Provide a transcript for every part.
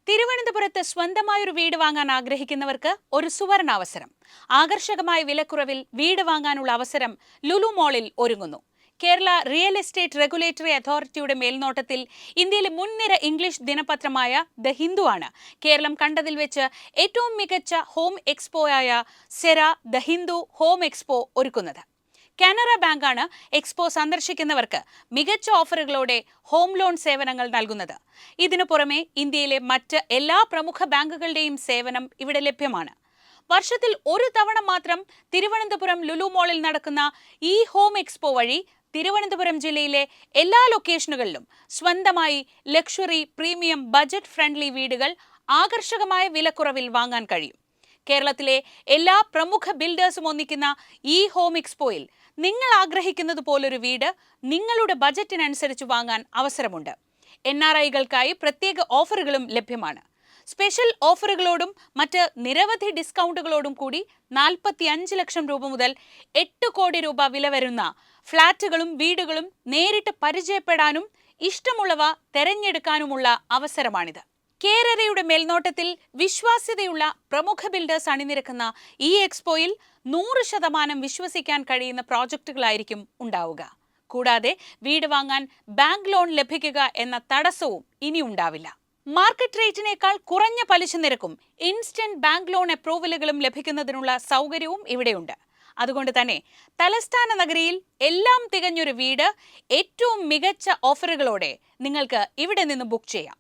തിരുവനന്തപുരത്ത് സ്വന്തമായൊരു വീട് വാങ്ങാൻ ആഗ്രഹിക്കുന്നവർക്ക് ഒരു സുവർണാവസരം. ആകർഷകമായ വിലക്കുറവിൽ വീട് വാങ്ങാനുള്ള അവസരം ലുലു മോളിൽ ഒരുങ്ങുന്നു. കേരള റിയൽ എസ്റ്റേറ്റ് റെഗുലേറ്ററി അതോറിറ്റിയുടെ മേൽനോട്ടത്തിൽ ഇന്ത്യയിലെ മുൻനിര ഇംഗ്ലീഷ് ദിനപത്രമായ ദ ഹിന്ദു ആണ് കേരളം കണ്ടതിൽ വെച്ച് ഏറ്റവും മികച്ച ഹോം എക്സ്പോയായ സെര ദ ഹിന്ദു ഹോം എക്സ്പോ ഒരുക്കുന്നത്. കാനറ ബാങ്കാണ് എക്സ്പോ സന്ദർശിക്കുന്നവർക്ക് മികച്ച ഓഫറുകളോടെ ഹോം ലോൺ സേവനങ്ങൾ നൽകുന്നത്. ഇതിനു പുറമെ ഇന്ത്യയിലെ മറ്റ് എല്ലാ പ്രമുഖ ബാങ്കുകളുടെയും സേവനം ഇവിടെ ലഭ്യമാണ്. വർഷത്തിൽ ഒരു തവണ മാത്രം തിരുവനന്തപുരം ലുലു മോളിൽ നടക്കുന്ന ഈ ഹോം എക്സ്പോ വഴി തിരുവനന്തപുരം ജില്ലയിലെ എല്ലാ ലൊക്കേഷനുകളിലും സ്വന്തമായി ലക്ഷറി, പ്രീമിയം, ബജറ്റ് ഫ്രണ്ട്ലി വീടുകൾ ആകർഷകമായ വിലക്കുറവിൽ വാങ്ങാൻ കഴിയും. കേരളത്തിലെ എല്ലാ പ്രമുഖ ബിൽഡേഴ്സും ഒന്നിക്കുന്ന ഈ ഹോം എക്സ്പോയിൽ നിങ്ങൾ ആഗ്രഹിക്കുന്നത് പോലൊരു വീട് നിങ്ങളുടെ ബജറ്റിനനുസരിച്ച് വാങ്ങാൻ അവസരമുണ്ട്. NRIകൾക്കായി പ്രത്യേക ഓഫറുകളും ലഭ്യമാണ്. സ്പെഷ്യൽ ഓഫറുകളോടും മറ്റ് നിരവധി ഡിസ്കൗണ്ടുകളോടും കൂടി 45 ലക്ഷം രൂപ മുതൽ 8 കോടി രൂപ വില വരുന്ന ഫ്ളാറ്റുകളും വീടുകളും നേരിട്ട് പരിചയപ്പെടാനും ഇഷ്ടമുള്ളവ തെരഞ്ഞെടുക്കാനുമുള്ള അവസരമാണിത്. കേരളയുടെ മേൽനോട്ടത്തിൽ വിശ്വാസ്യതയുള്ള പ്രമുഖ ബിൽഡേഴ്സ് അണിനിരക്കുന്ന ഈ എക്സ്പോയിൽ 100% വിശ്വസിക്കാൻ കഴിയുന്ന പ്രോജക്റ്റുകളായിരിക്കും ഉണ്ടാവുക. കൂടാതെ വീട് വാങ്ങാൻ ബാങ്ക് ലോൺ ലഭിക്കുക എന്ന തടസ്സവും ഇനി ഉണ്ടാവില്ല. മാർക്കറ്റ് റേറ്റിനേക്കാൾ കുറഞ്ഞ പലിശ നിരക്കും ഇൻസ്റ്റന്റ് ബാങ്ക് ലോൺ അപ്രൂവലുകളും ലഭിക്കുന്നതിനുള്ള സൗകര്യവും ഇവിടെയുണ്ട്. അതുകൊണ്ട് തന്നെ തലസ്ഥാന നഗരിയിൽ എല്ലാം തികഞ്ഞൊരു വീട് ഏറ്റവും മികച്ച ഓഫറുകളോടെ നിങ്ങൾക്ക് ഇവിടെ നിന്ന് ബുക്ക് ചെയ്യാം.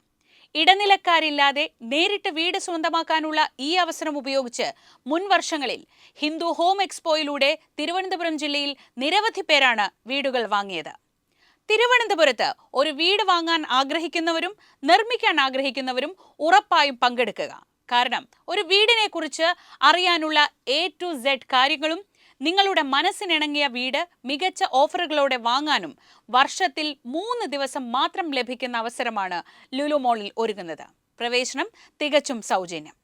ഇടനിലക്കാരില്ലാതെ നേരിട്ട് വീട് സ്വന്തമാക്കാനുള്ള ഈ അവസരം ഉപയോഗിച്ച് മുൻ വർഷങ്ങളിൽ ഹിന്ദു ഹോം എക്സ്പോയിലൂടെ തിരുവനന്തപുരം ജില്ലയിൽ നിരവധി പേരാണ് വീടുകൾ വാങ്ങിയത്. തിരുവനന്തപുരത്ത് ഒരു വീട് വാങ്ങാൻ ആഗ്രഹിക്കുന്നവരും നിർമ്മിക്കാൻ ആഗ്രഹിക്കുന്നവരും ഉറപ്പായും പങ്കെടുക്കുക. കാരണം ഒരു വീടിനെ കുറിച്ച് അറിയാനുള്ള A to Z കാര്യങ്ങളും നിങ്ങളുടെ മനസ്സിനിണങ്ങിയ വീട് മികച്ച ഓഫറുകളോടെ വാങ്ങാനും വർഷത്തിൽ 3 ദിവസം മാത്രം ലഭിക്കുന്ന അവസരമാണ് ലുലു മോളിൽ ഒരുങ്ങുന്നത്. പ്രവേശനം തികച്ചും സൗജന്യം.